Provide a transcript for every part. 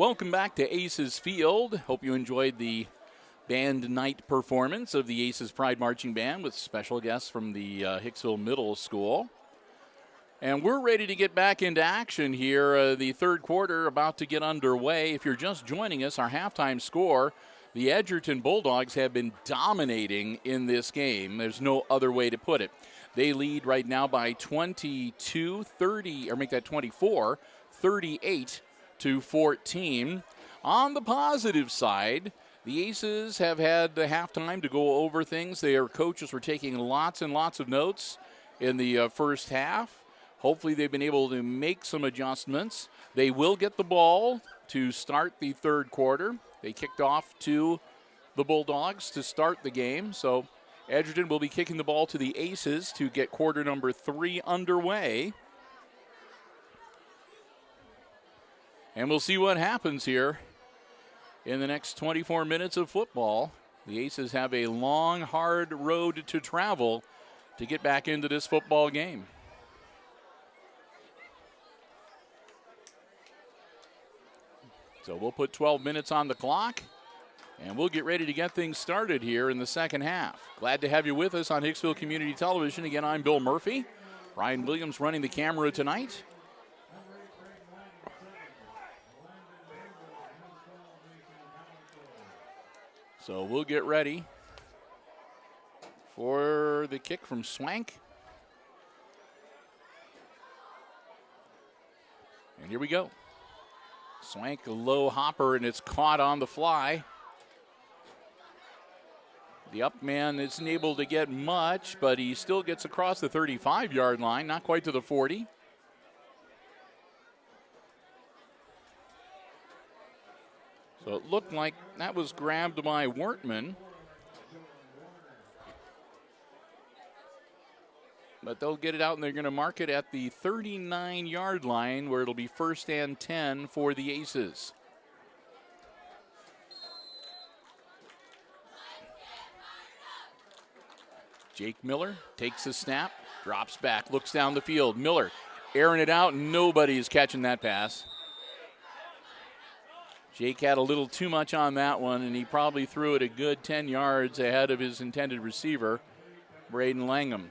Welcome back to Aces Field. Hope you enjoyed the band night performance of the Aces Pride Marching Band with special guests from the Hicksville Middle School. And we're ready to get back into action here. The third quarter about to get underway. If you're just joining us, our halftime score, the Edgerton Bulldogs have been dominating in this game. There's no other way to put it. They lead right now by 22-30, or make that 24, 38-14. On the positive side, the Aces have had the halftime to go over things. Their coaches were taking lots and lots of notes in the first half. Hopefully they've been able to make some adjustments. They will get the ball to start the third quarter. They kicked off to the Bulldogs to start the game. So Edgerton will be kicking the ball to the Aces to get quarter number 3 underway. And we'll see what happens here in the next 24 minutes of football. The Aces have a long, hard road to travel to get back into this football game. So we'll put 12 minutes on the clock, and we'll get ready to get things started here in the second half. Glad to have you with us on Hicksville Community Television. Again, I'm Bill Murphy. Brian Williams running the camera tonight. So we'll get ready for the kick from Swank. And here we go. Swank, a low hopper, and it's caught on the fly. The up man isn't able to get much, but he still gets across the 35-yard line, not quite to the 40. So it looked like that was grabbed by Wortman. But they'll get it out, and they're going to mark it at the 39-yard line, where it'll be 1st and 10 for the Aces. Jake Miller takes a snap, drops back, looks down the field. Miller airing it out, and nobody is catching that pass. Jake had a little too much on that one, and he probably threw it a good 10 yards ahead of his intended receiver, Braden Langham.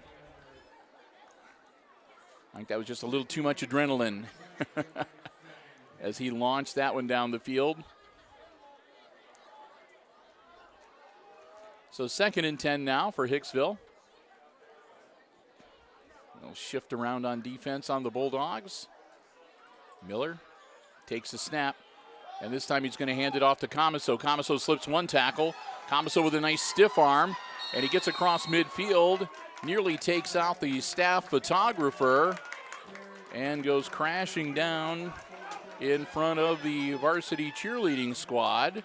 I think that was just a little too much adrenaline as he launched that one down the field. So 2nd and 10 now for Hicksville. They'll shift around on defense on the Bulldogs. Miller takes a snap, and this time he's going to hand it off to Comiso. Comiso slips one tackle. Comiso with a nice stiff arm, and he gets across midfield. Nearly takes out the staff photographer and goes crashing down in front of the varsity cheerleading squad.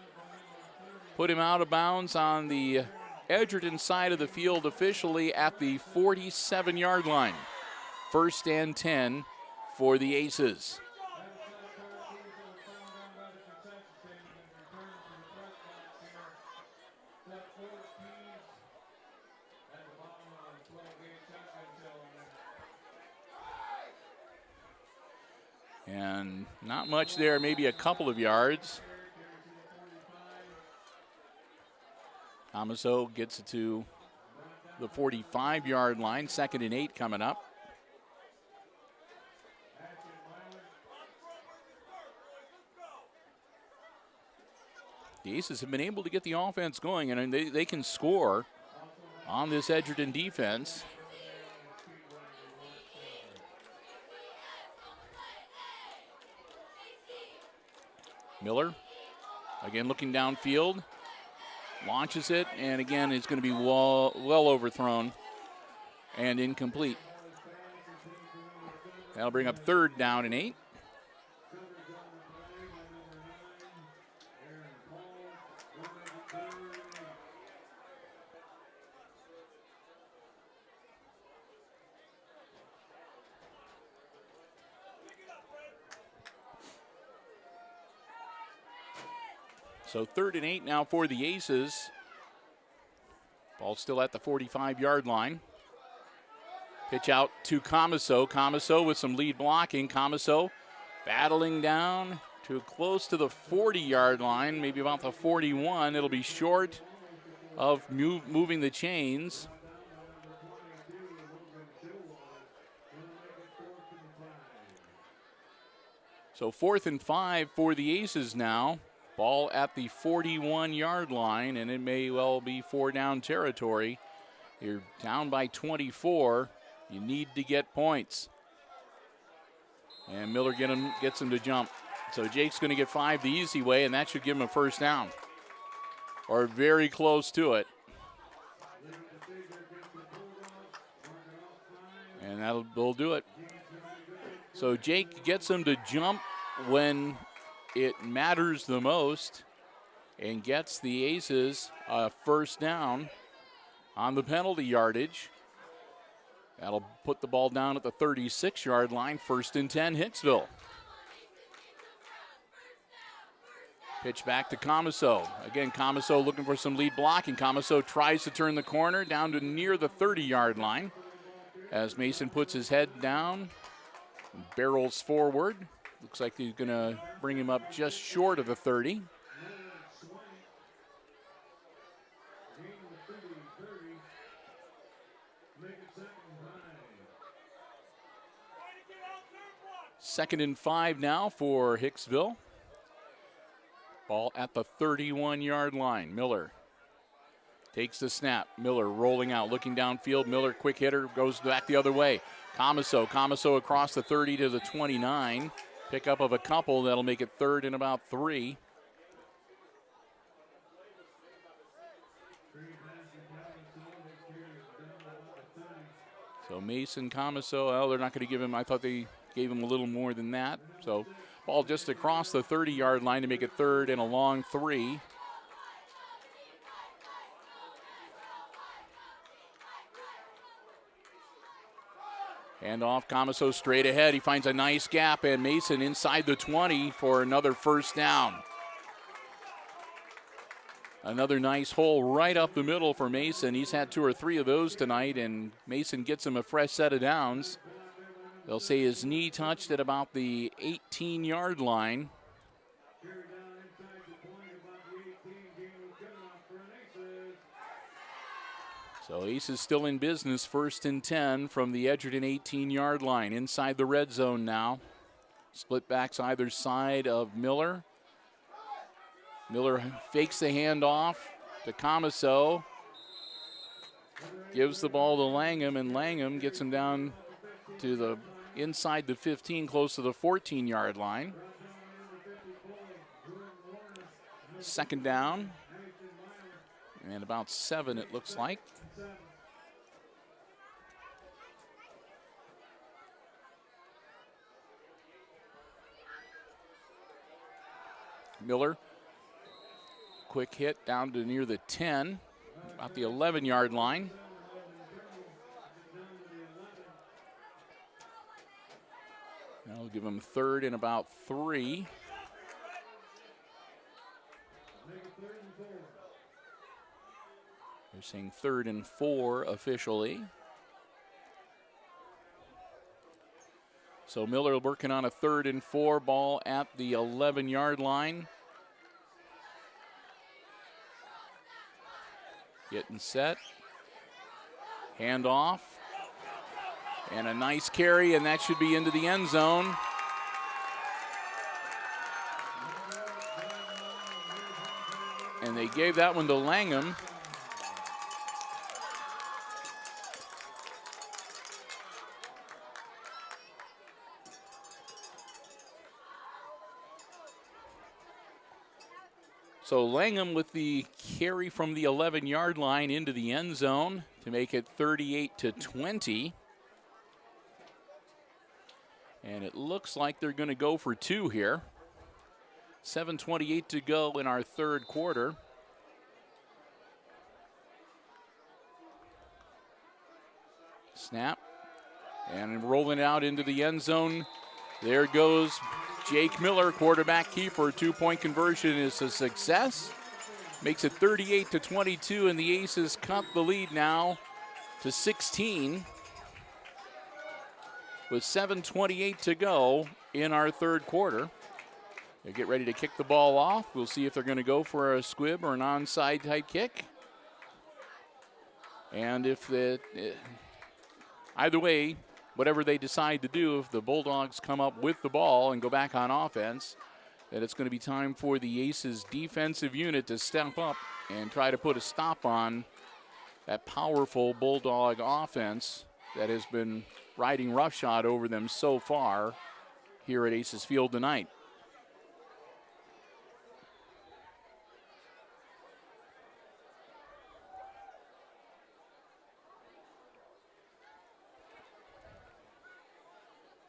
Put him out of bounds on the Edgerton side of the field officially at the 47-yard line. 1st and 10 for the Aces. And not much there, maybe a couple of yards. Comiso gets it to the 45-yard line. 2nd and 8 coming up. The Aces have been able to get the offense going, and they can score on this Edgerton defense. Miller, again looking downfield, launches it, and again it's going to be well overthrown and incomplete. That'll bring up 3rd down and 8. So 3rd and 8 now for the Aces. Ball still at the 45-yard line. Pitch out to Comiso. Comiso with some lead blocking. Comiso battling down to close to the 40-yard line, maybe about the 41. It'll be short of moving the chains. So 4th and 5 for the Aces now. Ball at the 41-yard line, and it may well be 4-down territory. You're down by 24. You need to get points. And Miller gets him to jump. So Jake's going to get 5 the easy way, and that should give him a 1st down. Or very close to it. And that'll do it. So Jake gets him to jump when it matters the most and gets the Aces a 1st down on the penalty yardage. That'll put the ball down at the 36-yard line, 1st and 10, Hicksville. Pitch back to Comiso. Again, Comiso looking for some lead blocking. Comiso tries to turn the corner down to near the 30-yard line as Mason puts his head down, barrels forward. Looks like he's going to bring him up just short of the 30. Second and 5 now for Hicksville. Ball at the 31-yard line. Miller takes the snap. Miller rolling out, looking downfield. Miller, quick hitter, goes back the other way. Comiso across the 30 to the 29. Pickup of a couple. That'll make it 3rd and about 3. So Mason, Comiso, well, they're not going to give him, I thought they gave him a little more than that. So ball just across the 30-yard line to make it 3rd and a long 3. Hand off, Comiso straight ahead. He finds a nice gap, and Mason inside the 20 for another 1st down. Another nice hole right up the middle for Mason. He's had 2 or 3 of those tonight, and Mason gets him a fresh set of downs. They'll say his knee touched at about the 18-yard line. So Aces still in business, 1st and 10 from the Edgerton 18-yard line. Inside the red zone now. Split backs either side of Miller. Miller fakes the handoff to Comiso. Gives the ball to Langham, and Langham gets him down to the inside the 15, close to the 14-yard line. 2nd down. And about 7, it looks like. Miller, quick hit down to near the 10, about the 11-yard line. That'll give him 3rd and about 3. They're saying 3rd and 4 officially. So Miller working on a 3rd and 4, ball at the 11-yard line. Getting set. Hand off. And a nice carry, and that should be into the end zone. And they gave that one to Langham. So Langham with the carry from the 11-yard line into the end zone to make it 38-20. And it looks like they're going to go for 2 here. 7:28 to go in our 3rd quarter. Snap. And rolling out into the end zone. There goes Jake Miller, quarterback keeper. 2-point conversion is a success. Makes it 38-22, and the Aces cut the lead now to 16 with 7:28 to go in our 3rd quarter. They get ready to kick the ball off. We'll see if they're going to go for a squib or an onside type kick. And if either way, whatever they decide to do, if the Bulldogs come up with the ball and go back on offense, then it's going to be time for the Aces defensive unit to step up and try to put a stop on that powerful Bulldog offense that has been riding roughshod over them so far here at Aces Field tonight.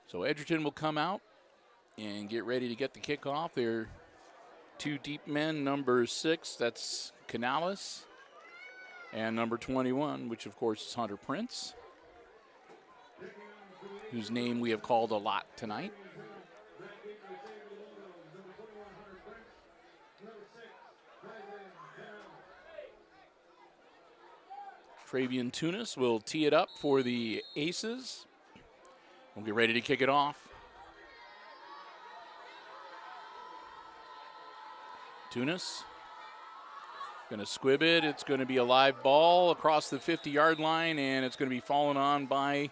So Edgerton will come out and get ready to get the kickoff. They're two deep men, number 6, that's Canales, and number 21, which of course is Hunter Prince, whose name we have called a lot tonight. Travian Tunis will tee it up for the Aces. We'll get ready to kick it off. Tunis going to squib it. It's going to be a live ball across the 50-yard line, and it's going to be fallen on by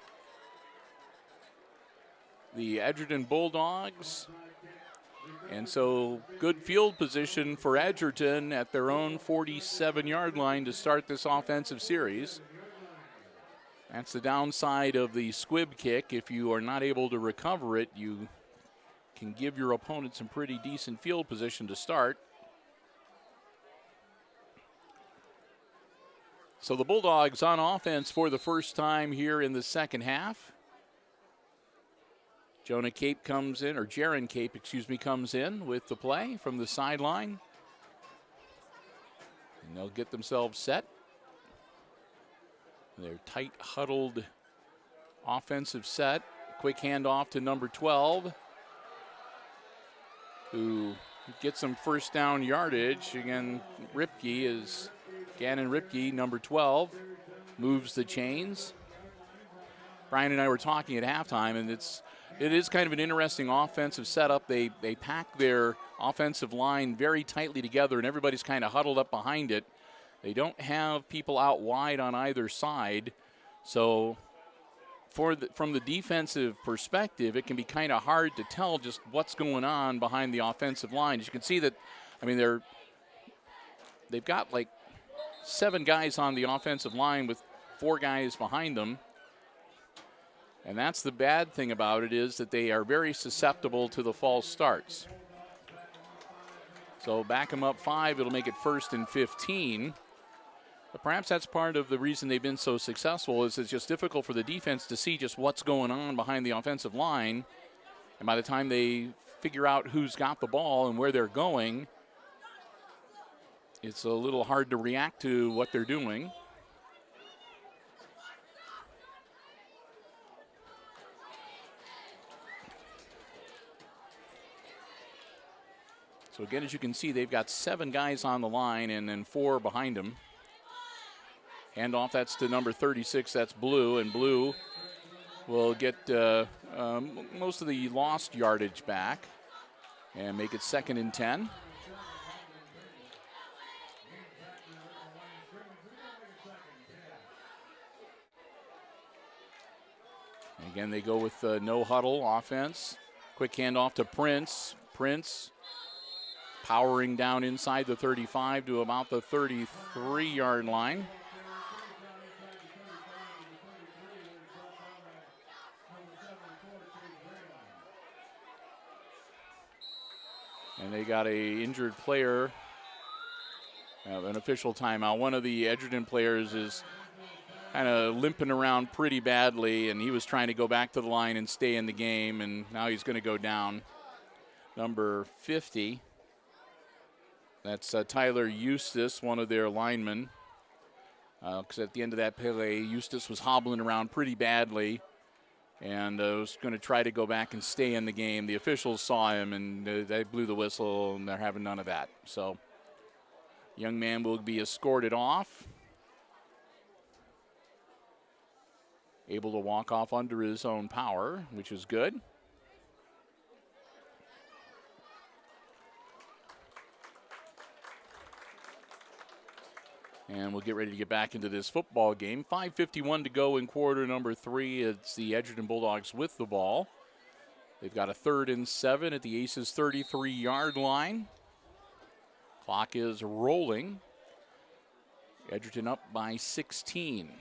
the Edgerton Bulldogs. And so good field position for Edgerton at their own 47-yard line to start this offensive series. That's the downside of the squib kick. If you are not able to recover it, you can give your opponent some pretty decent field position to start. So the Bulldogs on offense for the first time here in the second half. Jaron Cape comes in with the play from the sideline. And they'll get themselves set. Their tight, huddled offensive set. Quick handoff to number 12, who gets some first down yardage. Again, Gannon Ripke, number 12, moves the chains. Brian and I were talking at halftime, and it is kind of an interesting offensive setup. They pack their offensive line very tightly together, and everybody's kind of huddled up behind it. They don't have people out wide on either side. So from the defensive perspective, it can be kind of hard to tell just what's going on behind the offensive line. As you can see that, I mean, they've got like 7 guys on the offensive line with 4 guys behind them. And that's the bad thing about it, is that they are very susceptible to the false starts. So back them up 5, it'll make it 1st and 15. But perhaps that's part of the reason they've been so successful, is it's just difficult for the defense to see just what's going on behind the offensive line. And by the time they figure out who's got the ball and where they're going, it's a little hard to react to what they're doing. So again, as you can see, they've got 7 guys on the line and then 4 behind them. Handoff, that's to number 36, that's Blue, and Blue will get most of the lost yardage back and make it 2nd and 10. Again, they go with no huddle offense. Quick handoff to Prince. Prince powering down inside the 35 to about the 33-yard line. And they got a injured player, an official timeout. One of the Edgerton players is kind of limping around pretty badly, and he was trying to go back to the line and stay in the game, and now he's going to go down. Number 50, that's Tyler Eustace, one of their linemen. Because at the end of that play, Eustace was hobbling around pretty badly and was going to try to go back and stay in the game. The officials saw him, and they blew the whistle, and they're having none of that. So young man will be escorted off. Able to walk off under his own power, which is good. And we'll get ready to get back into this football game. 5:51 to go in quarter number 3. It's the Edgerton Bulldogs with the ball. They've got a 3rd and 7 at the Aces 33-yard line. Clock is rolling. Edgerton up by 16.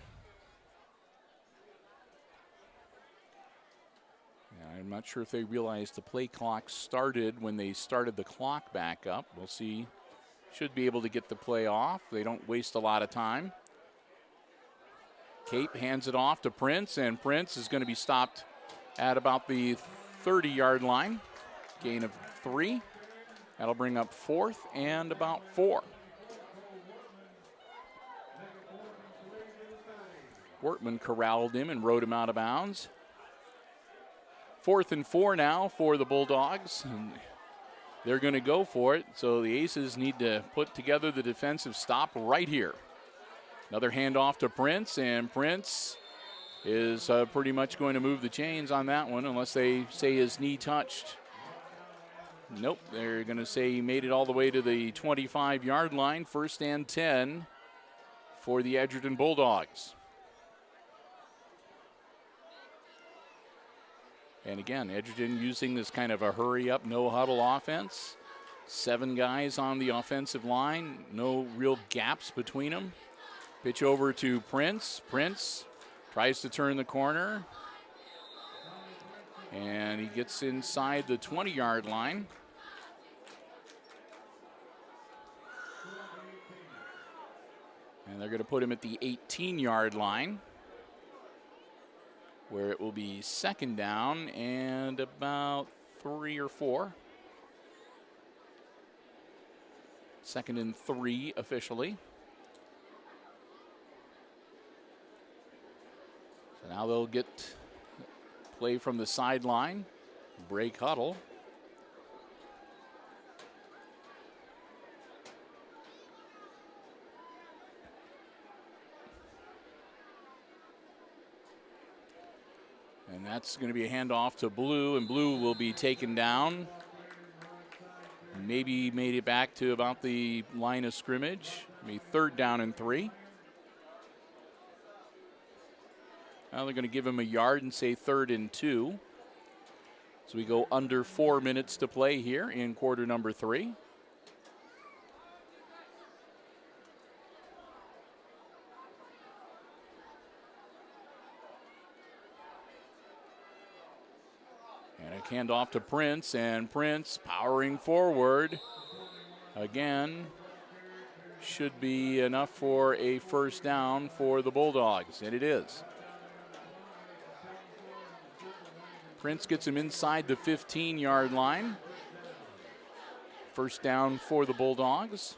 I'm not sure if they realized the play clock started when they started the clock back up. We'll see. Should be able to get the play off. They don't waste a lot of time. Cape hands it off to Prince, and Prince is going to be stopped at about the 30-yard line. Gain of 3. That'll bring up 4th and about 4. Wortman corralled him and rode him out of bounds. 4th and 4 now for the Bulldogs. And they're going to go for it, so the Aces need to put together the defensive stop right here. Another handoff to Prince, and Prince is pretty much going to move the chains on that one unless they say his knee touched. Nope, they're going to say he made it all the way to the 25-yard line. 1st and 10 for the Edgerton Bulldogs. And again, Edgerton using this kind of a hurry-up, no-huddle offense. 7 guys on the offensive line, no real gaps between them. Pitch over to Prince. Prince tries to turn the corner. And he gets inside the 20-yard line. And they're going to put him at the 18-yard line, where it will be 2nd down and about 3 or 4. 2nd and 3 officially. So now they'll get play from the sideline, break huddle. And that's going to be a handoff to Blue, and Blue will be taken down. Maybe made it back to about the line of scrimmage. Be 3rd down and 3. Now they're going to give him a yard and say 3rd and 2. So we go under 4 minutes to play here in quarter number 3. Handoff to Prince, and Prince powering forward. Again, should be enough for a 1st down for the Bulldogs, and it is. Prince gets him inside the 15-yard line. 1st down for the Bulldogs.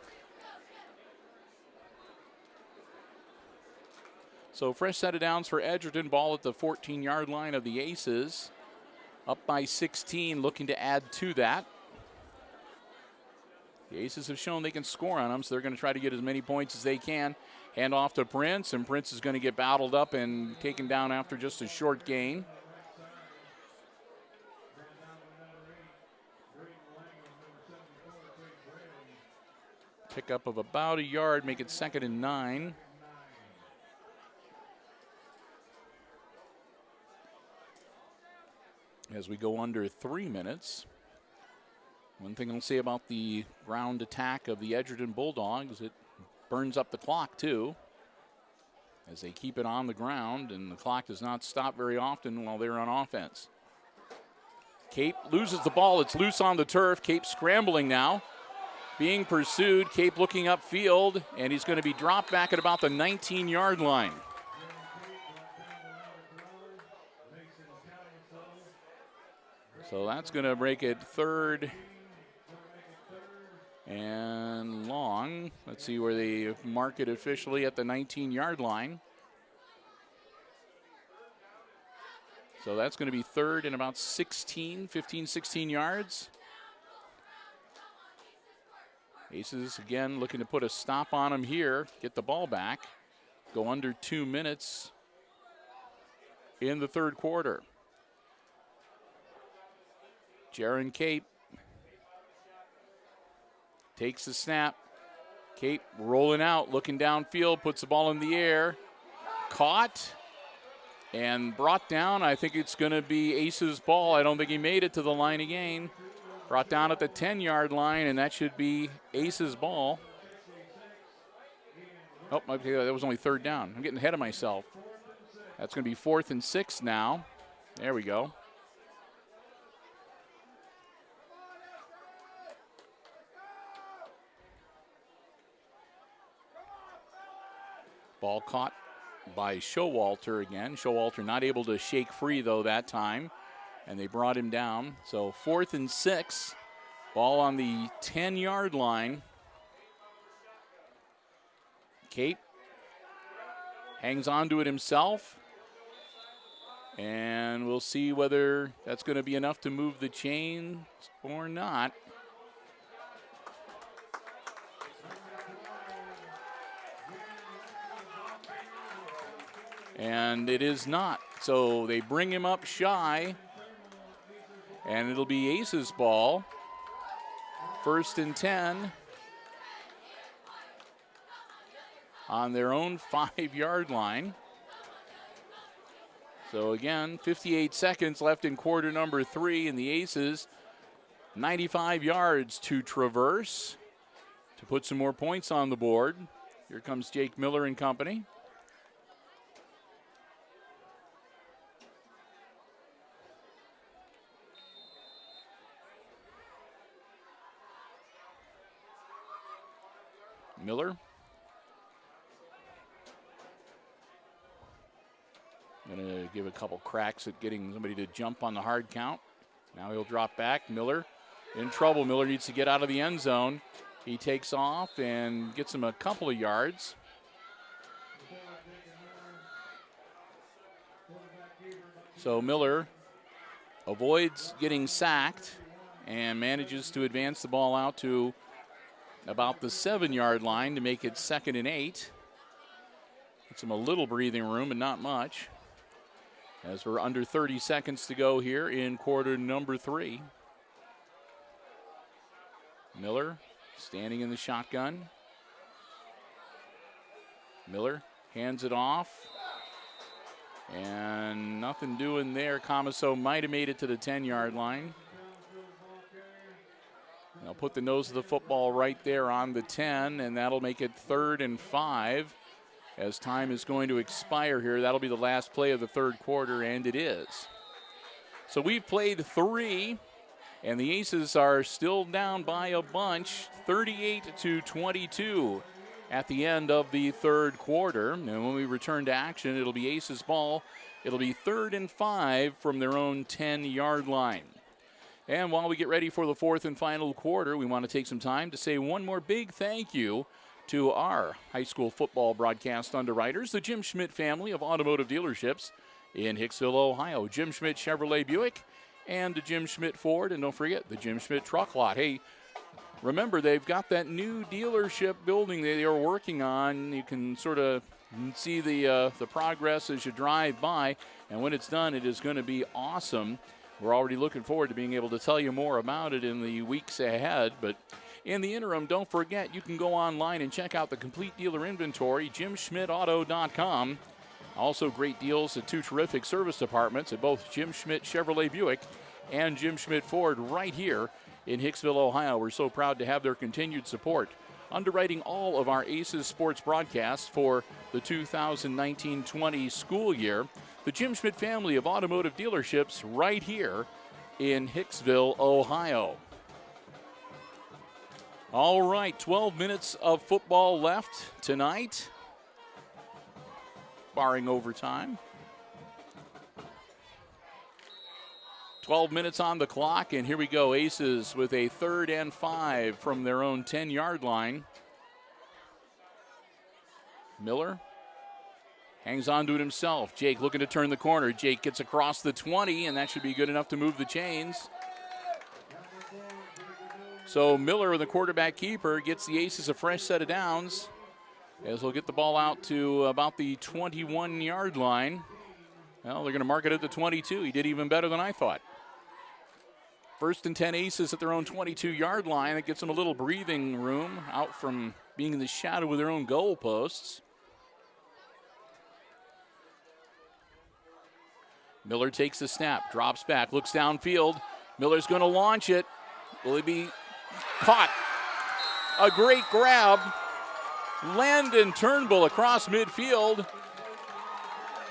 So fresh set of downs for Edgerton. Ball at the 14-yard line of the Aces. Up by 16, looking to add to that. The Aces have shown they can score on them, so they're going to try to get as many points as they can. Hand off to Prince, and Prince is going to get battled up and taken down after just a short gain. Pickup of about a yard, make it 2nd and 9. As we go under 3 minutes. One thing I'll say about the ground attack of the Edgerton Bulldogs, it burns up the clock too, as they keep it on the ground, and the clock does not stop very often while they're on offense. Cape loses the ball. It's loose on the turf. Cape scrambling now, being pursued. Cape looking upfield, and he's going to be dropped back at about the 19-yard line. So that's going to break it 3rd and long. Let's see where they mark it officially at the 19-yard line. So that's going to be 3rd and about 15, 16 yards. Aces again looking to put a stop on them here, get the ball back, go under 2 minutes in the 3rd quarter. Jaron Cape takes the snap, Cape rolling out, looking downfield, puts the ball in the air. Caught and brought down. I think it's going to be Ace's ball. I don't think he made it to the line again. Brought down at the 10-yard line, and that should be Ace's ball. Oh, okay, that was only third down. I'm getting ahead of myself. That's going to be 4th and 6 now. There we go. Ball caught by Showalter again. Showalter not able to shake free, though, that time. And they brought him down. So 4th and 6. Ball on the 10-yard line. Cape hangs on to it himself. And we'll see whether that's going to be enough to move the chains or not. And it is not. So they bring him up shy. And it'll be Ace's ball. 1st and 10. On their own 5-yard line. So again, 58 seconds left in quarter number 3. And the Aces, 95 yards to traverse to put some more points on the board. Here comes Jake Miller and company. Miller. Going to give a couple cracks at getting somebody to jump on the hard count. Now he'll drop back. Miller in trouble. Miller needs to get out of the end zone. He takes off and gets him a couple of yards. So Miller avoids getting sacked and manages to advance the ball out to about the 7-yard line to make it 2nd and 8. Gets him a little breathing room, but not much. As we're under 30 seconds to go here in quarter number 3. Miller standing in the shotgun. Miller hands it off. And nothing doing there. Comiso might have made it to the 10-yard line. They'll put the nose of the football right there on the 10, and that'll make it 3rd and 5 as time is going to expire here. That'll be the last play of the 3rd quarter, and it is. So we've played 3, and the Aces are still down by a bunch, 38-22 at the end of the 3rd quarter. And when we return to action, it'll be Aces ball. It'll be 3rd and 5 from their own 10-yard line. And while we get ready for the 4th and final quarter, we want to take some time to say one more big thank you to our high school football broadcast underwriters, the Jim Schmidt family of automotive dealerships in Hicksville, Ohio. Jim Schmidt Chevrolet Buick and the Jim Schmidt Ford. And don't forget the Jim Schmidt truck lot. Hey, remember, they've got that new dealership building they are working on. You can sort of see the progress as you drive by. And when it's done, it is going to be awesome. We're already looking forward to being able to tell you more about it in the weeks ahead. But in the interim, don't forget, you can go online and check out the complete dealer inventory, JimSchmidtAuto.com. Also great deals at 2 terrific service departments at both Jim Schmidt Chevrolet Buick and Jim Schmidt Ford right here in Hicksville, Ohio. We're so proud to have their continued support. Underwriting all of our Aces sports broadcasts for the 2019-20 school year. The Jim Schmidt family of automotive dealerships right here in Hicksville, Ohio. All right, 12 minutes of football left tonight, barring overtime. 12 minutes on the clock, and here we go. Aces with a 3rd and 5 from their own 10-yard line. Miller hangs on to it himself. Jake looking to turn the corner. Jake gets across the 20, and that should be good enough to move the chains. So Miller, the quarterback keeper, gets the Aces a fresh set of downs as they'll get the ball out to about the 21-yard line. Well, they're going to mark it at the 22. He did even better than I thought. 1st and 10 Aces at their own 22-yard line. That gets them a little breathing room out from being in the shadow of their own goalposts. Miller takes the snap, drops back, looks downfield. Miller's going to launch it. Will he be caught? A great grab. Landon Turnbull across midfield.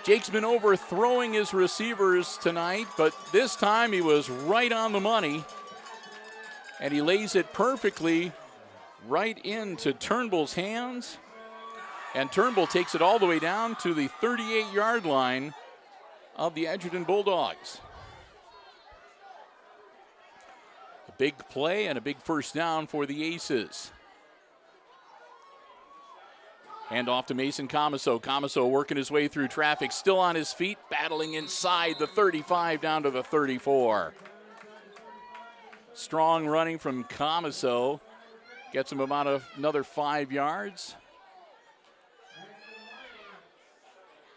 Jake's been overthrowing his receivers tonight, but this time he was right on the money. And he lays it perfectly right into Turnbull's hands. And Turnbull takes it all the way down to the 38-yard line of the Edgerton Bulldogs. A big play and a big first down for the Aces. Hand off to Mason Comiso. Comiso working his way through traffic, still on his feet, battling inside the 35 down to the 34. Strong running from Comiso. Gets him about another 5 yards.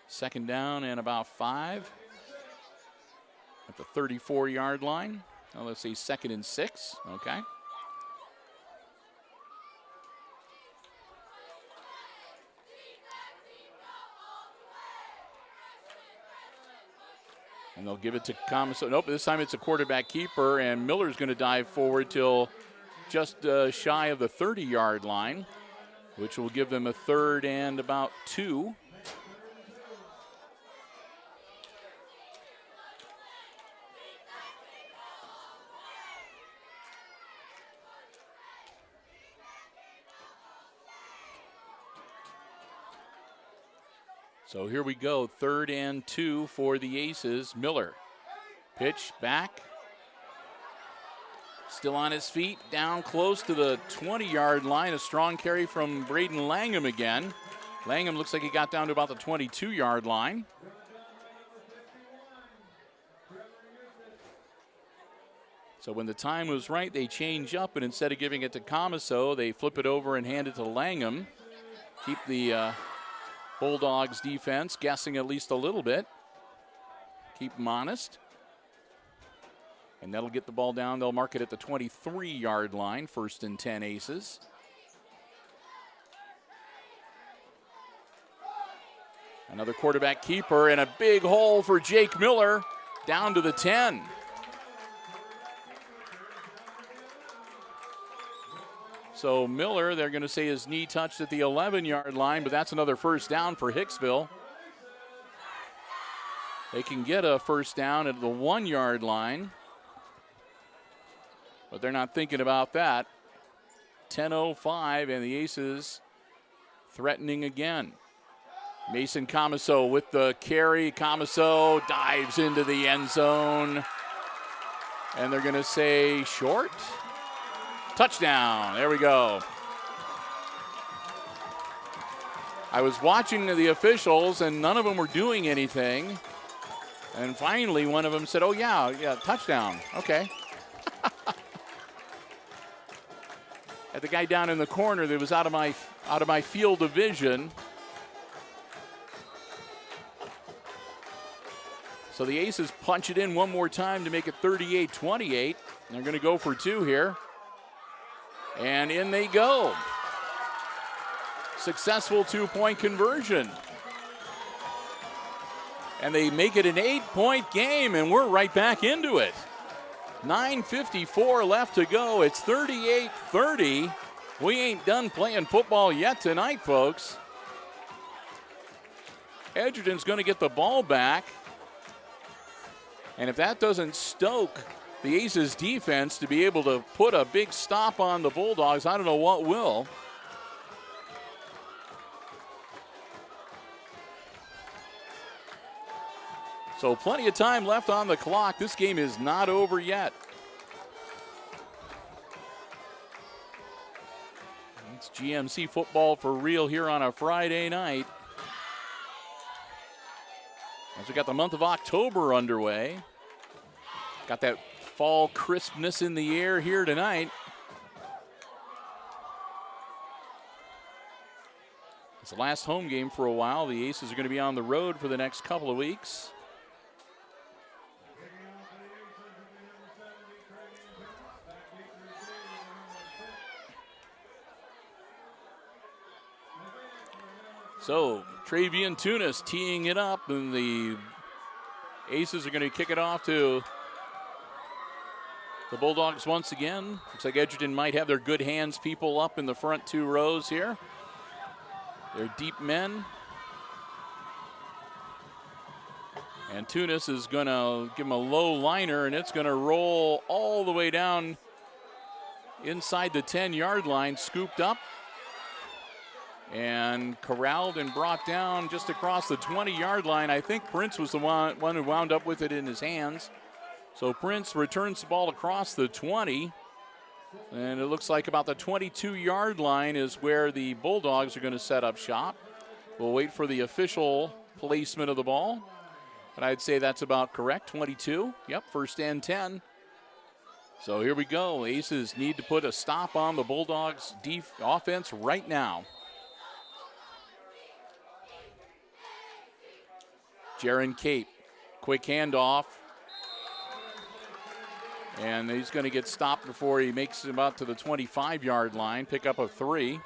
Second down and about 5 at the 34-yard line. Now let's say 2nd and 6. Okay. And they'll give it to Comiso. Nope, this time it's a quarterback keeper, and Miller's going to dive forward till just shy of the 30-yard line, which will give them a 3rd and about 2. So here we go, 3rd and 2 for the Aces. Miller, pitch back, still on his feet, down close to the 20-yard line. A strong carry from Braden Langham again. Langham looks like he got down to about the 22-yard line. So when the time was right, they change up, and instead of giving it to Comiso, they flip it over and hand it to Langham. Keep the Bulldogs defense guessing at least a little bit. Keep them honest. And that'll get the ball down. They'll mark it at the 23-yard line. 1st and 10 Aces. Another quarterback keeper and a big hole for Jake Miller down to the 10. So Miller, they're going to say his knee touched at the 11-yard line, but that's another first down for Hicksville. They can get a first down at the 1-yard line, but they're not thinking about that. 10:05, and the Aces threatening again. Mason Comiso with the carry. Comiso dives into the end zone, and they're going to say short. Touchdown. There we go. I was watching the officials, and none of them were doing anything. And finally, one of them said, oh, yeah, touchdown. Okay. At the guy down in the corner that was out of my field of vision. So the Aces punch it in one more time to make it 38-28. They're going to go for 2 here. And in they go. Successful 2-point conversion. And they make it an 8-point game, and we're right back into it. 9:54 left to go. It's 38-30. We ain't done playing football yet tonight, folks. Edgerton's going to get the ball back. And if that doesn't stoke the Aces defense to be able to put a big stop on the Bulldogs, I don't know what will. So plenty of time left on the clock. This game is not over yet. It's GMC football for real here on a Friday night. As we got the month of October underway. Got that fall crispness in the air here tonight. It's the last home game for a while. The Aces are going to be on the road for the next couple of weeks. So Travian Tunis teeing it up, and the Aces are going to kick it off to the Bulldogs once again. Looks like Edgerton might have their good hands people up in the front 2 rows here. They're deep men. And Tunis is going to give him a low liner, and it's going to roll all the way down inside the 10-yard line, scooped up and corralled and brought down just across the 20-yard line. I think Prince was the one who wound up with it in his hands. So Prince returns the ball across the 20, and it looks like about the 22-yard line is where the Bulldogs are going to set up shop. We'll wait for the official placement of the ball, but I'd say that's about correct. 22, yep, first and 10. So here we go. Aces need to put a stop on the Bulldogs' offense right now. Jaron Cape, quick handoff. And he's going to get stopped before he makes it about to the 25-yard line, pick up a 3.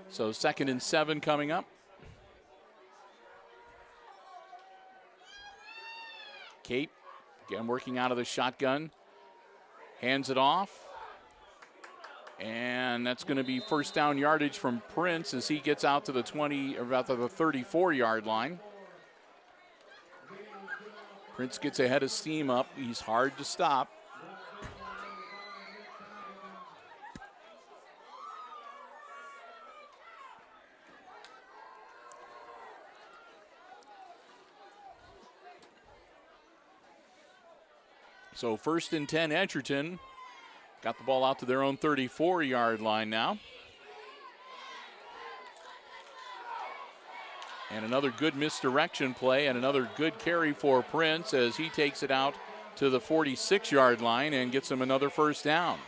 So 2nd and 7 coming up. Cape, again working out of the shotgun, hands it off. And that's going to be first down yardage from Prince as he gets out to the 20, or about to the 34-yard line. Prince gets ahead of steam up. He's hard to stop. So 1st and 10, Edgerton. Got the ball out to their own 34-yard line now. And another good misdirection play and another good carry for Prince as he takes it out to the 46-yard line and gets him another first down.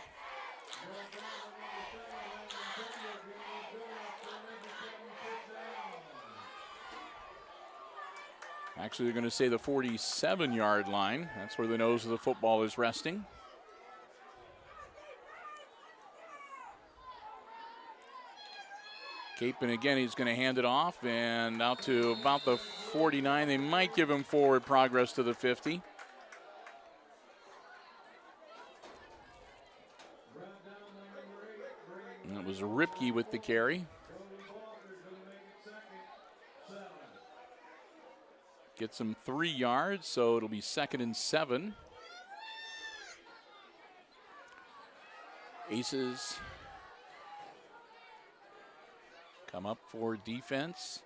Actually, they're going to say the 47-yard line. That's where the nose of the football is resting. Cape, and again, he's going to hand it off and out to about the 49. They might give him forward progress to the 50. And it was Ripke with the carry. Gets him 3 yards, so it'll be 2nd and 7. Aces come up for defense.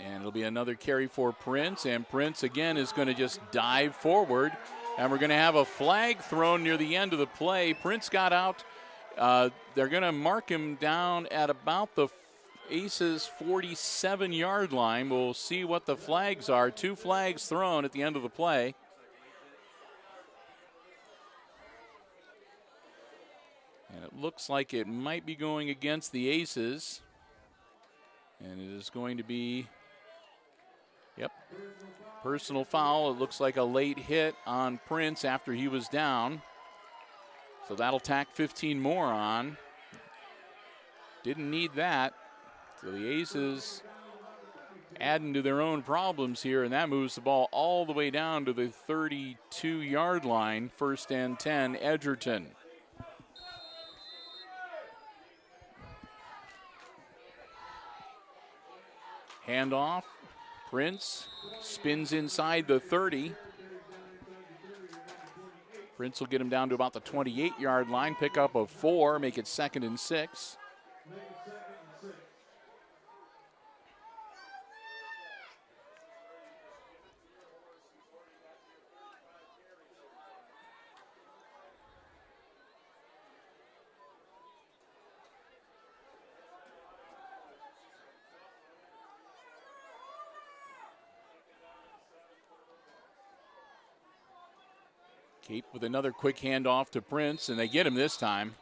And it'll be another carry for Prince. And Prince, again, is going to just dive forward. And we're going to have a flag thrown near the end of the play. Prince got out. They're going to mark him down at about the Aces 47-yard line. We'll see what the flags are. 2 flags thrown at the end of the play. And it looks like it might be going against the Aces. And it is going to be, yep, personal foul. It looks like a late hit on Prince after he was down. So that'll tack 15 more on. Didn't need that. So the Aces adding to their own problems here, and that moves the ball all the way down to the 32-yard line. 1st and 10, Edgerton. Handoff. Prince spins inside the 30. Prince will get him down to about the 28-yard line, pick up a 4, make it 2nd and 6. Cape with another quick handoff to Prince, and they get him this time.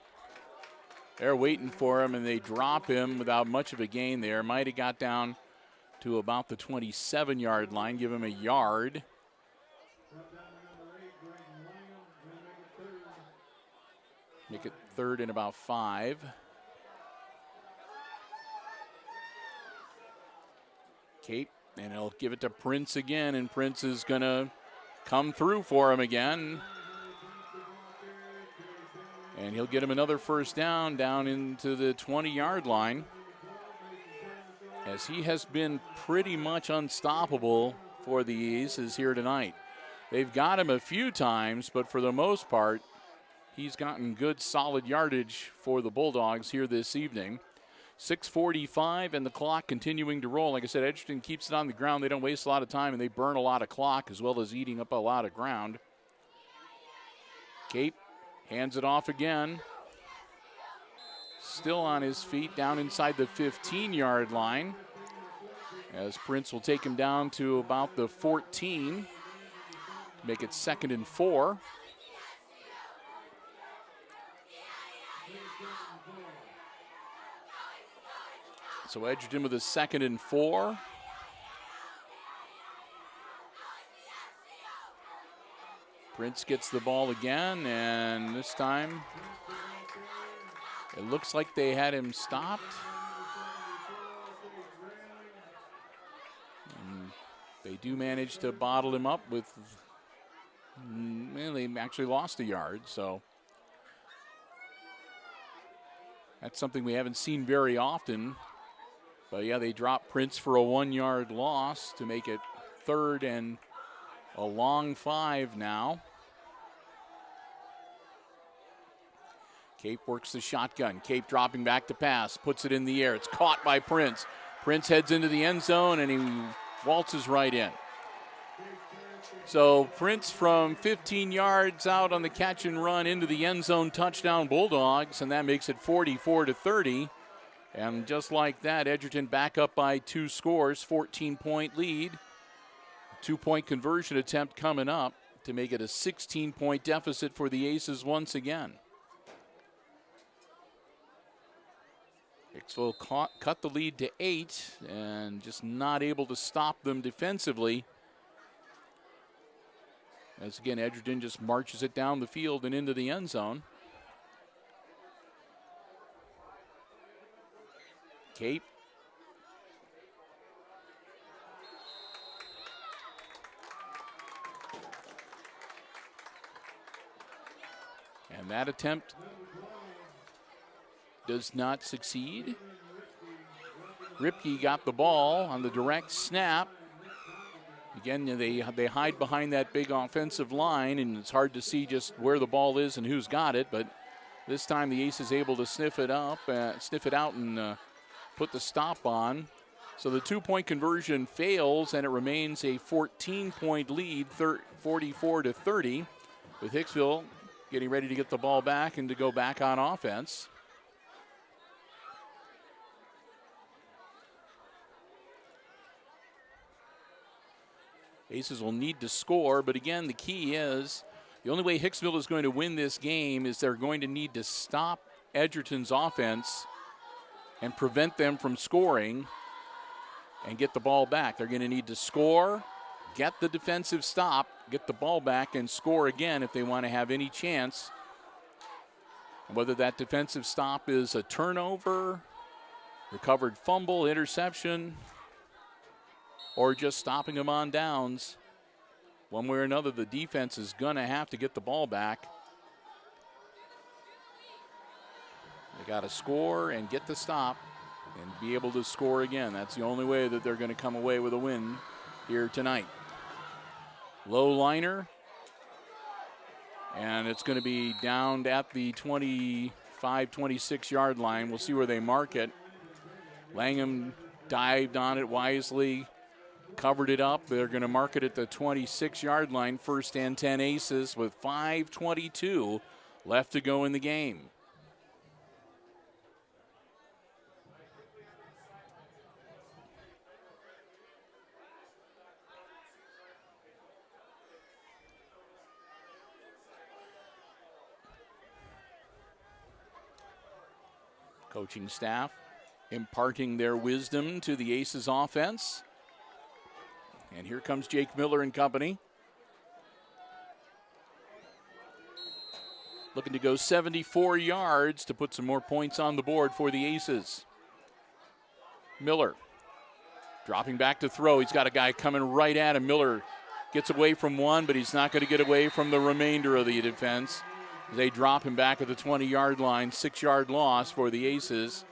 They're waiting for him, and they drop him without much of a gain there. Might have got down to about the 27-yard line, give him a yard. Make it 3rd and about 5. Cape, and he'll give it to Prince again, and Prince is going to come through for him again. And he'll get him another first down into the 20-yard line, as he has been pretty much unstoppable for the Aces here tonight. They've got him a few times, but for the most part, he's gotten good, solid yardage for the Bulldogs here this evening. 6:45 and the clock continuing to roll. Like I said, Edgerton keeps it on the ground. They don't waste a lot of time, and they burn a lot of clock as well as eating up a lot of ground. Cape hands it off again. Still on his feet down inside the 15-yard line, as Prince will take him down to about the 14. Make it 2nd and 4. So Edgerton with a 2nd and 4. Prince gets the ball again, and this time it looks like they had him stopped. And they do manage to bottle him up with, well, they actually lost a yard, so that's something we haven't seen very often. But yeah, they drop Prince for a 1-yard loss to make it 3rd and a long 5 now. Cape works the shotgun. Cape dropping back to pass, puts it in the air. It's caught by Prince. Prince heads into the end zone, and he waltzes right in. So Prince from 15 yards out on the catch and run into the end zone, touchdown Bulldogs, and that makes it 44-30. And just like that, Edgerton back up by 2 scores, 14-point lead. 2-point conversion attempt coming up to make it a 16-point deficit for the Aces once again. Hicksville cut the lead to 8 and just not able to stop them defensively. As again, Edgerton just marches it down the field and into the end zone. Cape. And that attempt does not succeed. Ripke got the ball on the direct snap. Again, they hide behind that big offensive line, and it's hard to see just where the ball is and who's got it. But this time the Ace is able to sniff it out, and put the stop on. So the 2-point conversion fails, and it remains a 14-point lead, 44-30, with Hicksville getting ready to get the ball back and to go back on offense. Aces will need to score, but again, the key is the only way Hicksville is going to win this game is they're going to need to stop Edgerton's offense and prevent them from scoring and get the ball back. They're going to need to score, get the defensive stop, get the ball back, and score again if they want to have any chance. Whether that defensive stop is a turnover, recovered fumble, interception, or just stopping them on downs, one way or another, the defense is going to have to get the ball back. They got to score and get the stop and be able to score again. That's the only way that they're going to come away with a win here tonight. Low liner, and it's going to be down at the 25, 26-yard line. We'll see where they mark it. Langham dived on it wisely, covered it up. They're going to mark it at the 26-yard line. 1st and 10 Aces with 5:22 left to go in the game. Coaching staff imparting their wisdom to the Aces offense. And here comes Jake Miller and company. Looking to go 74 yards to put some more points on the board for the Aces. Miller Dropping back to throw. He's got a guy coming right at him. Miller gets away from one, but he's not going to get away from the remainder of the defense. They drop him back at the 20-yard line. 6-yard loss for the Aces.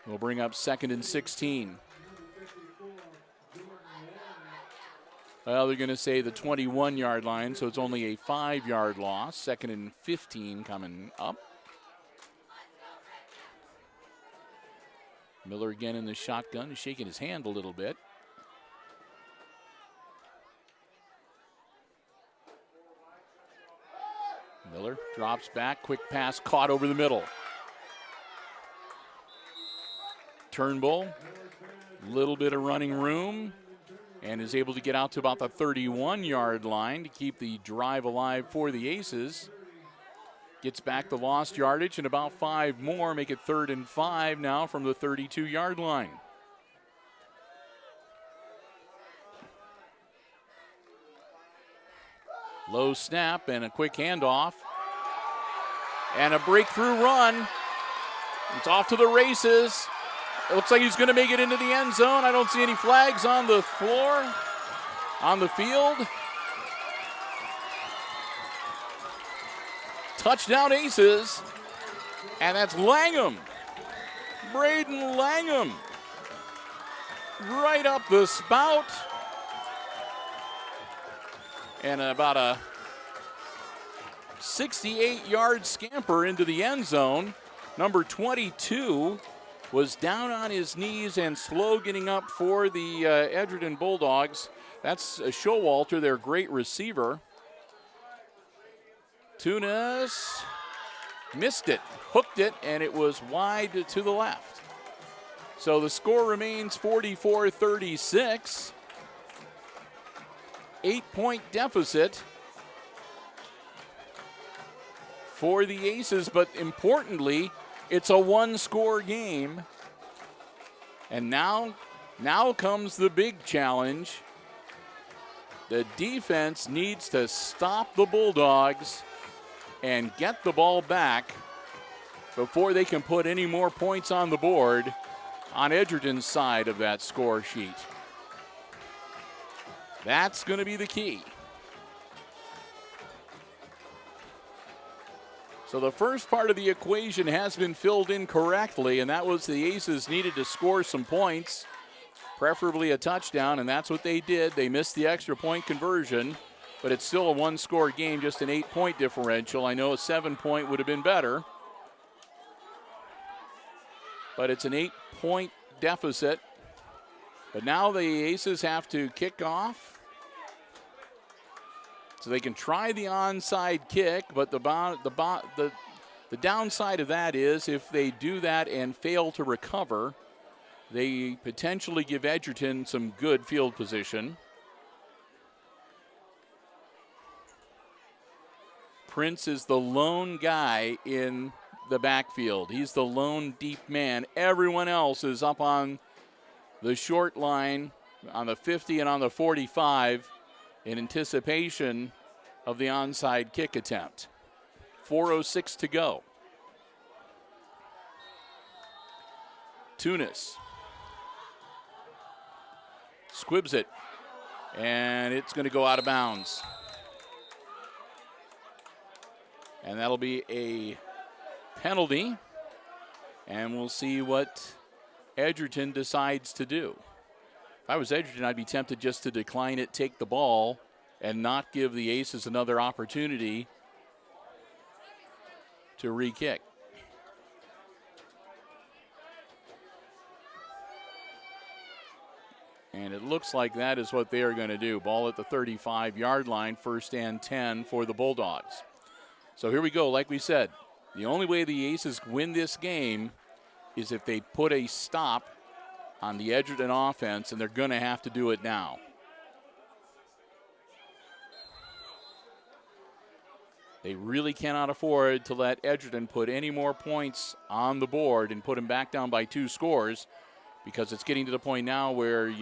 We'll bring up 2nd and 16. Well, they're going to say the 21-yard line, so it's only a 5-yard loss. 2nd and 15 coming up. Miller again in the shotgun. He's shaking his hand a little bit. Miller drops back. Quick pass caught over the middle. Turnbull, little bit of running room, and is able to get out to about the 31-yard line to keep the drive alive for the Aces. Gets back the lost yardage and about 5 more, make it 3rd and 5 now from the 32-yard line. Low snap and a quick handoff. And a breakthrough run. It's off to the races. It looks like he's going to make it into the end zone. I don't see any flags on the floor, on the field. Touchdown Aces. And that's Langham. Braden Langham. Right up the spout. And about a 68-yard scamper into the end zone. Number 22 was down on his knees and slow getting up for the Edgerton Bulldogs. That's Showalter, their great receiver. Tunis missed it, hooked it, and it was wide to the left. So the score remains 44-36. 8-point deficit for the Aces, but importantly, it's a 1-score game. And now comes the big challenge. The defense needs to stop the Bulldogs and get the ball back before they can put any more points on the board on Edgerton's side of that score sheet. That's going to be the key. So the first part of the equation has been filled in correctly, and that was the Aces needed to score some points, preferably a touchdown, and that's what they did. They missed the extra point conversion, but it's still a 1-score game, just an 8-point differential. I know a 7-point would have been better, but it's an 8-point deficit. But now the Aces have to kick off. So they can try the onside kick, but the downside of that is if they do that and fail to recover, they potentially give Edgerton some good field position. Prince is the lone guy in the backfield. He's the lone deep man. Everyone else is up on the short line on the 50 and on the 45 in anticipation of the onside kick attempt. 4:06 to go. Tunis squibs it, and it's going to go out of bounds. And that'll be a penalty, and we'll see what Edgerton decides to do. If I was Edgerton, I'd be tempted just to decline it, take the ball, and not give the Aces another opportunity to re-kick. And it looks like that is what they are going to do. Ball at the 35-yard line, 1st and 10 for the Bulldogs. So here we go. Like we said, the only way the Aces win this game is if they put a stop on the Edgerton offense, and they're going to have to do it now. They really cannot afford to let Edgerton put any more points on the board and put them back down by 2 scores, because it's getting to the point now where,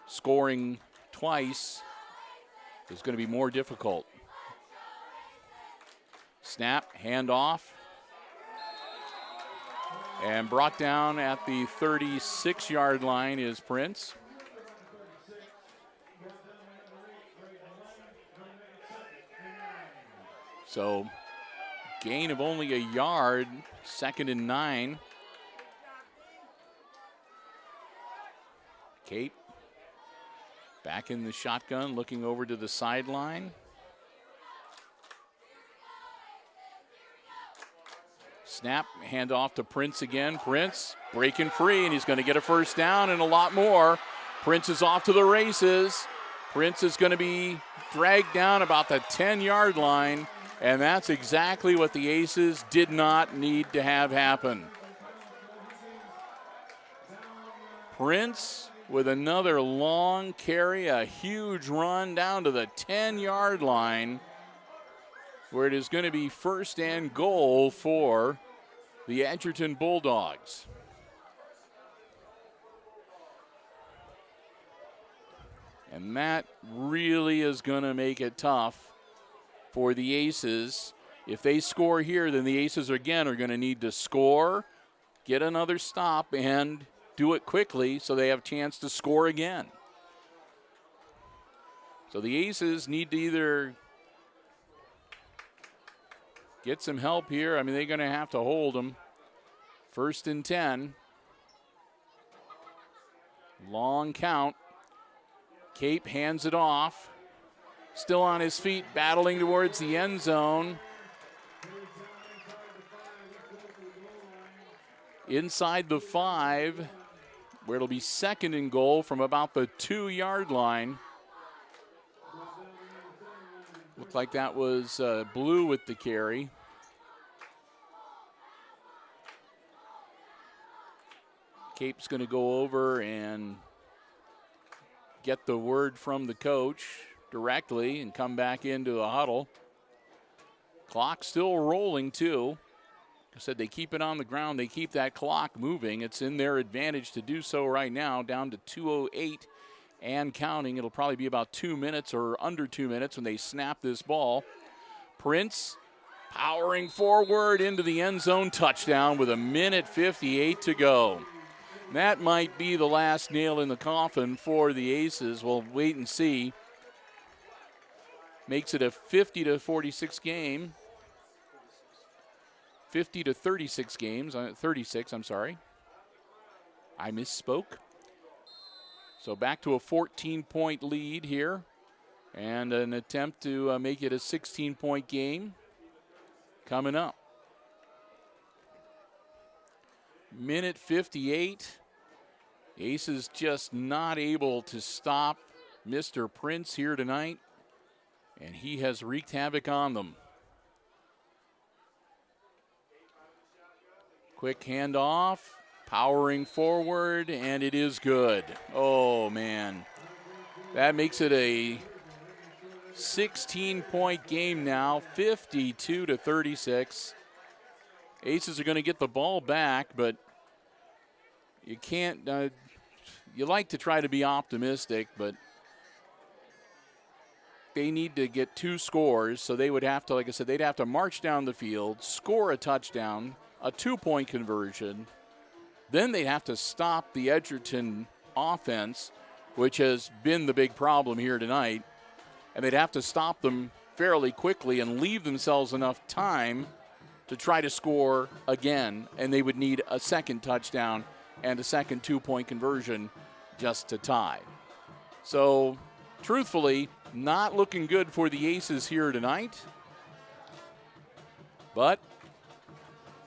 scoring twice is going to be more difficult. Snap, handoff. And brought down at the 36-yard line is Prince. So gain of only a yard, 2nd and 9. Cape back in the shotgun, looking over to the sideline. Snap, hand off to Prince again. Prince breaking free, and he's going to get a first down and a lot more. Prince is off to the races. Prince is going to be dragged down about the 10-yard line, and that's exactly what the Aces did not need to have happen. Prince with another long carry, a huge run down to the 10-yard line, where it is going to be 1st and goal for the Edgerton Bulldogs. And that really is going to make it tough for the Aces. If they score here, then the Aces again are going to need to score, get another stop, and do it quickly so they have a chance to score again. So the Aces need to either get some help here. I mean, they're going to have to hold them. 1st and 10. Long count. Cape hands it off. Still on his feet, battling towards the end zone. Inside the 5, where it'll be 2nd and goal from about the 2-yard line. Looked like that was Blue with the carry. Cape's going to go over and get the word from the coach directly and come back into the huddle. Clock still rolling, too. I said they keep it on the ground. They keep that clock moving. It's in their advantage to do so right now, down to 2:08 and counting. It'll probably be about 2 minutes or under 2 minutes when they snap this ball. Prince powering forward into the end zone, touchdown with 1:58 to go. That might be the last nail in the coffin for the Aces. We'll wait and see. Makes it a 50-46 game. 50-36 games. 36, I'm sorry. I misspoke. So back to a 14-point lead here. And an attempt to make it a 16-point game coming up. 1:58. Aces just not able to stop Mr. Prince here tonight, and he has wreaked havoc on them. Quick handoff, powering forward, and it is good. Oh, man. That makes it a 16-point game now, 52-36. Aces are going to get the ball back, but you can't, you like to try to be optimistic, but they need to get 2 scores, so they would have to, like I said, they'd have to march down the field, score a touchdown, a 2-point conversion. Then they'd have to stop the Edgerton offense, which has been the big problem here tonight, and they'd have to stop them fairly quickly and leave themselves enough time to try to score again, and they would need a second touchdown and a second 2-point conversion just to tie. So, truthfully, not looking good for the Aces here tonight. But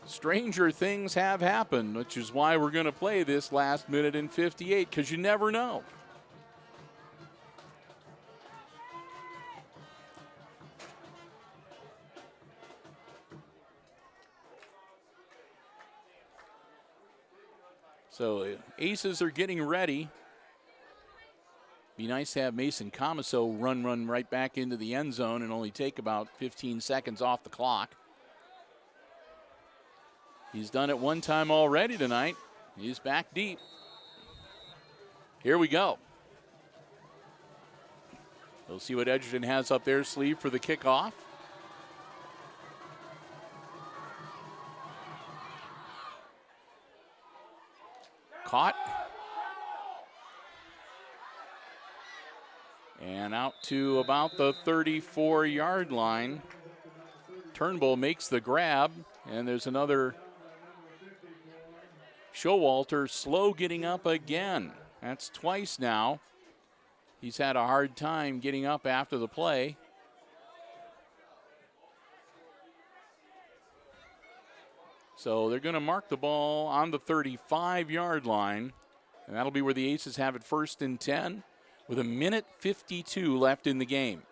stranger things have happened, which is why we're going to play this last 1:58, because you never know. So Aces are getting ready. Be nice to have Mason Comiso run right back into the end zone and only take about 15 seconds off the clock. He's done it one time already tonight. He's back deep. Here we go. We'll see what Edgerton has up their sleeve for the kickoff. Caught. And out to about the 34-yard line. Turnbull makes the grab, and there's another Showalter slow getting up again. That's twice now. He's had a hard time getting up after the play. So they're going to mark the ball on the 35-yard line, and that'll be where the Aces have it 1st and 10 with 1:52 left in the game.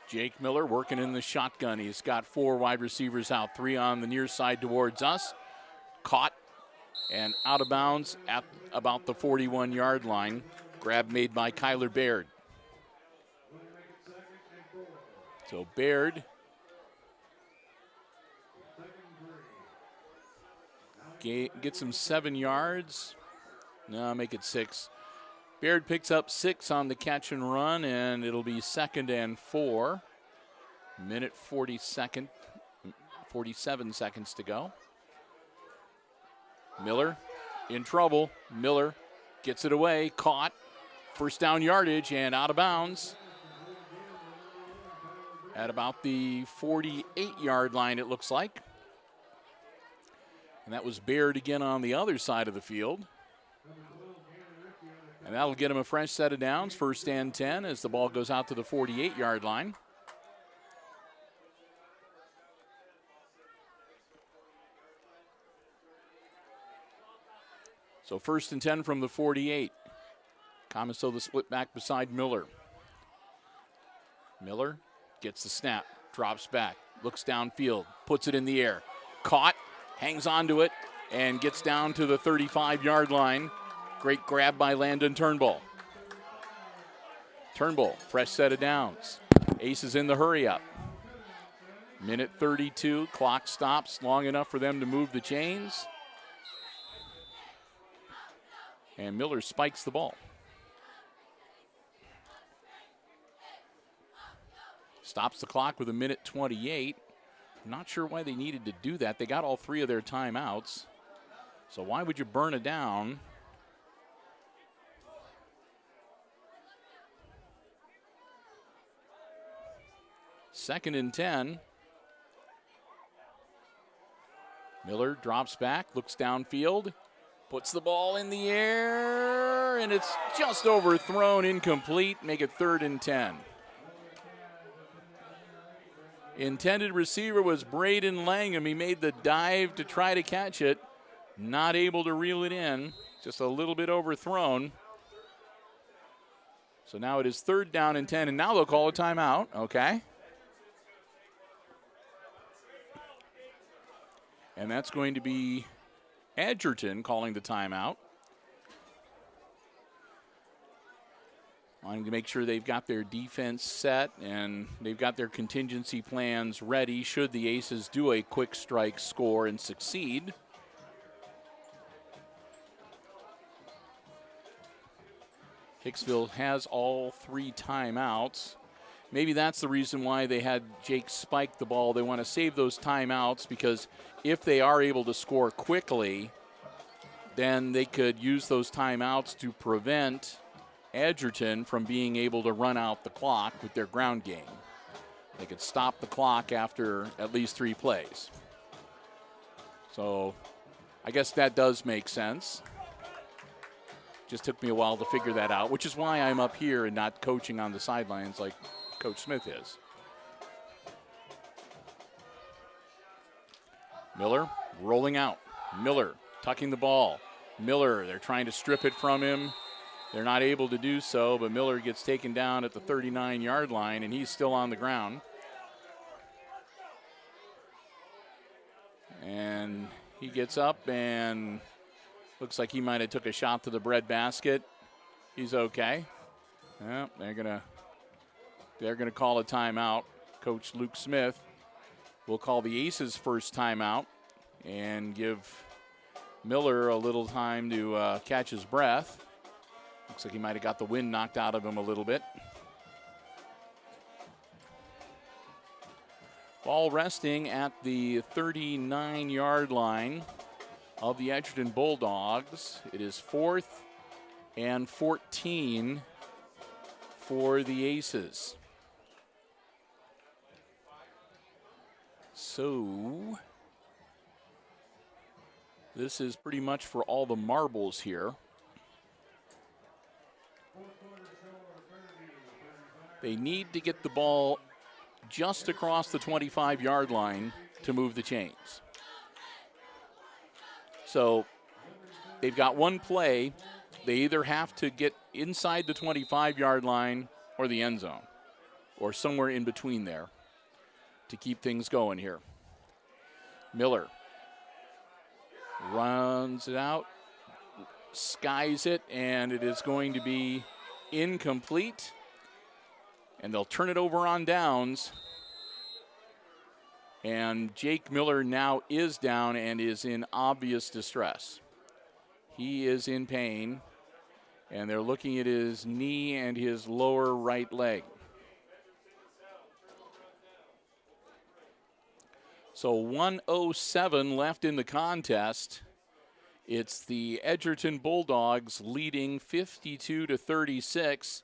Jake Miller working in the shotgun. He's got 4 wide receivers out, 3 on the near side towards us. Caught and out of bounds at about the 41-yard line. Grab made by Kyler Baird. So Baird gets him 7 yards. No, make it 6. Baird picks up 6 on the catch and run, and it'll be 2nd and 4. 47 seconds to go. Miller in trouble. Miller gets it away, caught. 1st down yardage and out of bounds. At about the 48-yard line, it looks like. And that was Baird again on the other side of the field. And that'll get him a fresh set of downs, 1st and 10, as the ball goes out to the 48-yard line. So 1st and 10 from the 48. Comiso the split back beside Miller. Miller gets the snap, drops back, looks downfield, puts it in the air. Caught, hangs onto it, and gets down to the 35-yard line. Great grab by Landon Turnbull. Turnbull, fresh set of downs. Aces in the hurry up. 1:32, clock stops long enough for them to move the chains. And Miller spikes the ball. Stops the clock with 1:28. I'm not sure why they needed to do that. They got all 3 of their timeouts. So why would you burn it down? 2nd and 10. Miller drops back, looks downfield, puts the ball in the air, and it's just overthrown, incomplete. Make it 3rd and 10. Intended receiver was Braden Langham. He made the dive to try to catch it. Not able to reel it in. Just a little bit overthrown. So now it is 3rd down and 10, and now they'll call a timeout. Okay. And that's going to be Edgerton calling the timeout. Wanting to make sure they've got their defense set and they've got their contingency plans ready should the Aces do a quick strike score and succeed. Hicksville has all 3 timeouts. Maybe that's the reason why they had Jake spike the ball. They want to save those timeouts because if they are able to score quickly, then they could use those timeouts to prevent Edgerton from being able to run out the clock with their ground game. They could stop the clock after at least 3 plays. So I guess that does make sense. Just took me a while to figure that out, which is why I'm up here and not coaching on the sidelines like Coach Smith is. Miller rolling out. Miller tucking the ball. Miller, they're trying to strip it from him. They're not able to do so, but Miller gets taken down at the 39-yard line, and he's still on the ground. And he gets up and looks like he might have took a shot to the breadbasket. He's okay. Yeah, they're gonna call a timeout. Coach Luke Smith will call the Aces' first timeout and give Miller a little time to catch his breath. Looks like he might have got the wind knocked out of him a little bit. Ball resting at the 39-yard line of the Edgerton Bulldogs. It is 4th and 14 for the Aces. So this is pretty much for all the marbles here. They need to get the ball just across the 25-yard line to move the chains. So they've got one play. They either have to get inside the 25-yard line or the end zone, or somewhere in between there to keep things going here. Miller runs it out, skies it, and it is going to be incomplete. And they'll turn it over on downs. And Jake Miller now is down and is in obvious distress. He is in pain, and they're looking at his knee and his lower right leg. So 1:07 left in the contest. It's the Edgerton Bulldogs leading 52-36.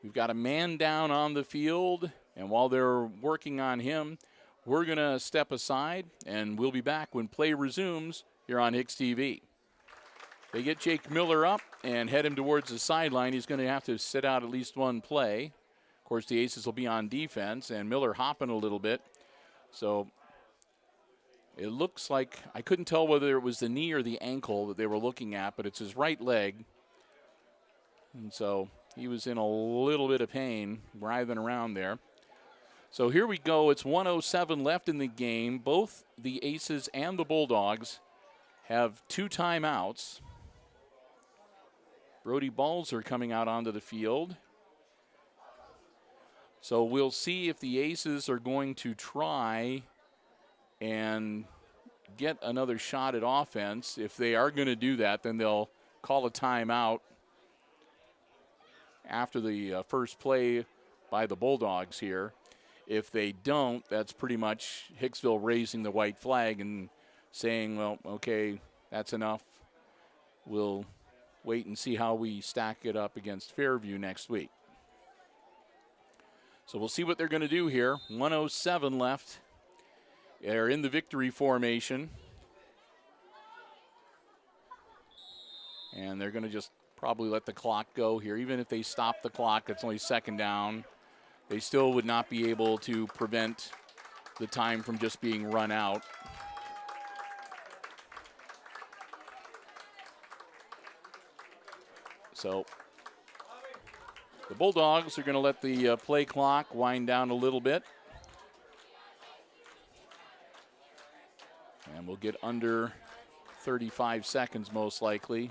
We've got a man down on the field, and while they're working on him, we're going to step aside, and we'll be back when play resumes here on HIX-TV. They get Jake Miller up and head him towards the sideline. He's going to have to sit out at least one play. Of course, the Aces will be on defense, and Miller hopping a little bit. So it looks like, I couldn't tell whether it was the knee or the ankle that they were looking at, but it's his right leg. And so he was in a little bit of pain, writhing around there. So here we go. It's 1:07 left in the game. Both the Aces and the Bulldogs have 2 timeouts. Brody Balzer coming out onto the field. So we'll see if the Aces are going to try and get another shot at offense. If they are going to do that, then they'll call a timeout after the first play by the Bulldogs here. If they don't, that's pretty much Hicksville raising the white flag and saying, well, okay, that's enough. We'll wait and see how we stack it up against Fairview next week. So we'll see what they're going to do here. 1:07 left. They're in the victory formation. And they're going to just probably let the clock go here. Even if they stop the clock, it's only second down. They still would not be able to prevent the time from just being run out. So the Bulldogs are going to let the play clock wind down a little bit. And we'll get under 35 seconds most likely.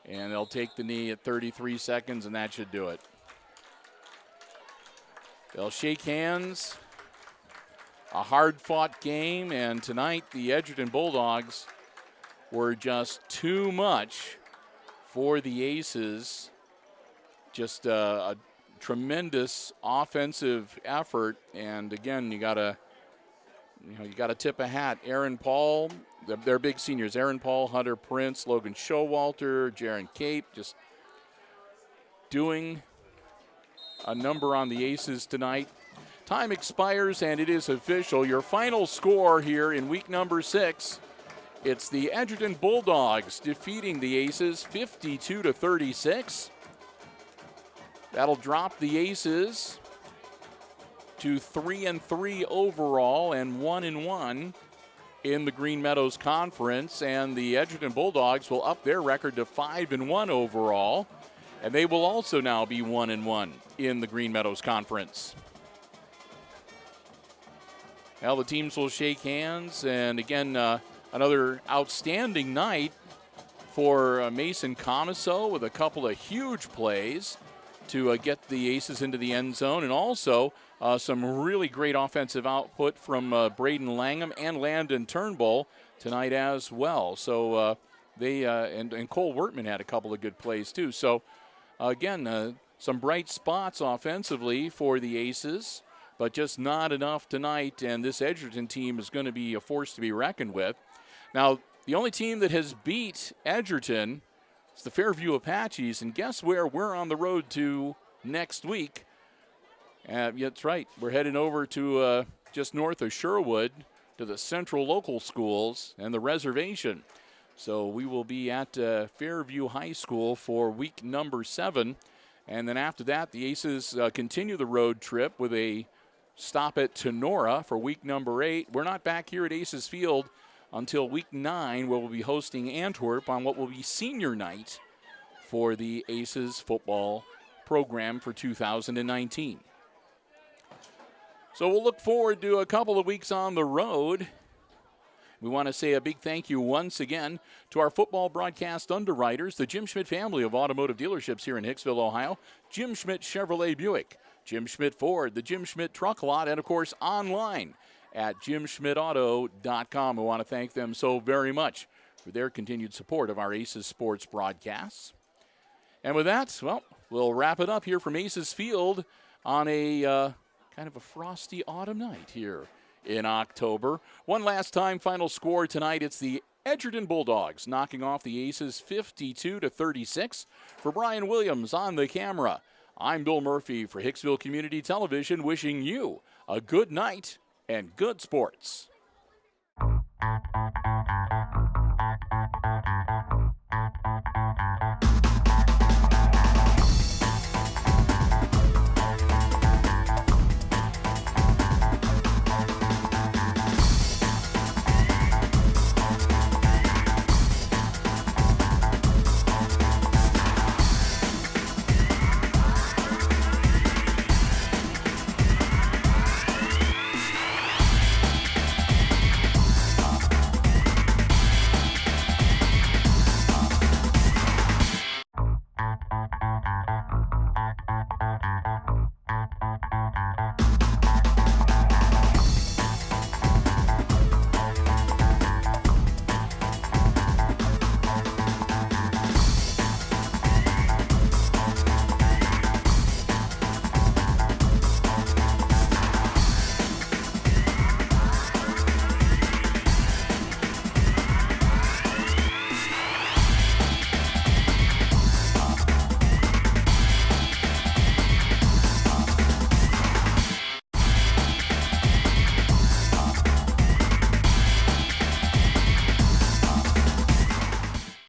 And they'll take the knee at 33 seconds, and that should do it. They'll shake hands. A hard-fought game, and tonight the Edgerton Bulldogs were just too much for the Aces. Just a tremendous offensive effort, and again, you got to tip a hat. Aaron Paul, they're big seniors. Aaron Paul, Hunter Prince, Logan Showalter, Jaron Cape, just doing a number on the Aces tonight. Time expires, and it is official. Your final score here in week number 6. It's the Edgerton Bulldogs defeating the Aces 52-36. That'll drop the Aces to 3-3 overall and 1-1 in the Green Meadows Conference, and the Edgerton Bulldogs will up their record to 5-1 overall, and they will also now be 1-1 in the Green Meadows Conference. Now the teams will shake hands, and again, another outstanding night for Mason Comiso with a couple of huge plays to get the Aces into the end zone, and also some really great offensive output from Braden Langham and Landon Turnbull tonight as well. So and Cole Wertman had a couple of good plays too. So again, some bright spots offensively for the Aces, but just not enough tonight, and this Edgerton team is going to be a force to be reckoned with. Now, the only team that has beat Edgerton is the Fairview Apaches, and guess where we're on the road to next week? Yeah, that's right. We're heading over to just north of Sherwood to the Central Local Schools and the reservation. So we will be at Fairview High School for week number 7, and then after that, the Aces continue the road trip with a stop at Tenora for week number 8. We're not back here at Aces Field until week 9, where we'll be hosting Antwerp on what will be senior night for the Aces football program for 2019. So we'll look forward to a couple of weeks on the road. We want to say a big thank you once again to our football broadcast underwriters, the Jim Schmidt family of automotive dealerships here in Hicksville, Ohio, Jim Schmidt Chevrolet Buick, Jim Schmidt Ford, the Jim Schmidt Truck Lot, and, of course, online at jimschmidtauto.com. We want to thank them so very much for their continued support of our Aces Sports broadcasts. And with that, well, we'll wrap it up here from Aces Field on a kind of a frosty autumn night here in October. One last time, final score tonight, it's the Edgerton Bulldogs knocking off the Aces 52-36. For Brian Williams on the camera, I'm Bill Murphy for Hicksville Community Television, wishing you a good night and good sports.